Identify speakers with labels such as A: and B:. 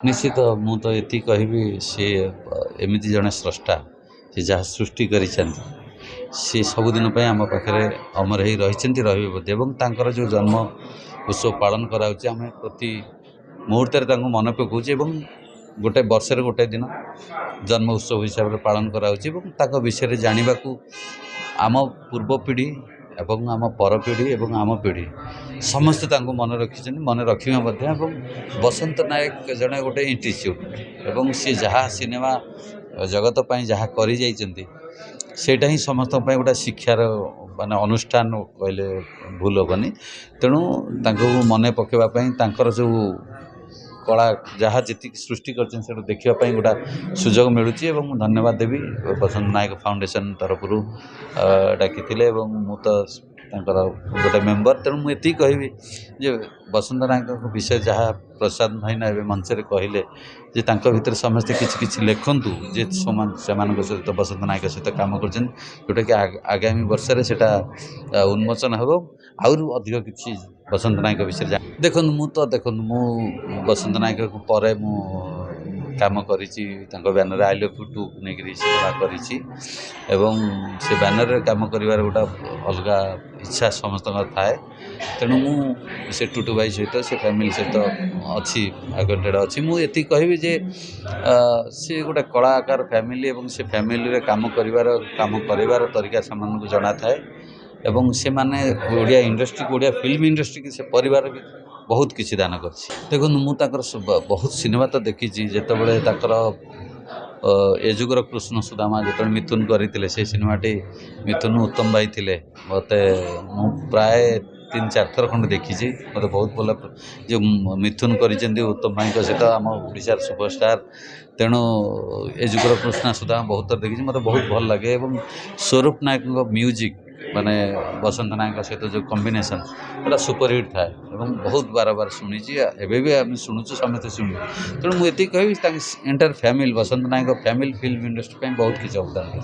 A: निश्चित मु तो ये कहबी सी एमती जड़े स्रष्टा सी जहाँ सृष्टि कर सी सबुदिन आम पाखे अमर हो रही रे बोधे जो जन्म उत्सव पालन कराऊँ आम प्रति मुहूर्त मन पकाऊे गोटे वर्षर गोटे दिन जन्म उत्सव हिसाब से पालन कराऊँ विषय जानवा आम पूर्व पीढ़ी एवं आम पर पीढ़ी एवं आम पीढ़ी समस्ते मन रखी मन रखा बसंत नायक जड़े गोटे इंस्टीट्यूट एवं सी जहाँ सिनेमा जगत पर जहाँ करा ही समस्त गोटे शिक्षार माने अनुष्ठान कहले भूल हेनी तेणु मन पकेवाई जो कला जहाँ जी सृष्टि कर देखापी गोटा सुजोग मिलूँ धन्यवाद देवी बसंत नायक फाउंडेशन तरफ डाकी मु तो गोटे मेम्बर तेणु मुझे कहबी जे बसंत नायक विषय जहाँ प्रसाद भाईना ए मंचर कहले जे भितर समस्ते किसी लिखतु जे से सहित बसंत नायक सहित कम कर जोटा कि आगामी वर्ष उन्मोचन हम आहुरी अधिक किसी बसंत नायक विषय देखो मु बसंत नायक पर मु काम करी बैनर आई लव यू 2 नहीं सिनेमा करी से बैनर काम कर गोटा अलग इच्छा समस्त थाए तेणु से टुटू भाई सहित से फैमिली सहित अच्छी एक्वेंटेड अच्छी मुझे कहबी जे सी गोटे कलाकार फैमिली एवं से फैमिली काम कर तरीका से जना थाए एवं से माने ओडिया इंडस्ट्री को ओडिया फिल्म इंडस्ट्री की से परिवार भी बहुत किसी दान कर देखो मुझे बहुत सिनेमा तो देखी जितेबाला ए जुगर कृष्ण सुदामा जो मिथुन करते से सिनेमाटी मिथुन उत्तम भाई थे मत प्राय 3-4 थर खंड देखी मत बहुत भल जो मिथुन कर उत्तम भाई सहित आम ओडिशार सुपरस्टार तेणु ए जुगर कृष्ण सुदामा बहुत थर देखी मत बहुत भल लगे और स्वरूप नायक म्यूजिक माने बसंत नायक सहित जो कॉम्बिनेशन पूरा सुपरहिट थाए बहुत बार बार शुणी एवं भी आम शुणुचु समस्ते शुणु तेणु मुझे कहबी एंटायर फैमिली बसंत नायक फैमिली फिल्म इंडस्ट्री बहुत किसी अवदान।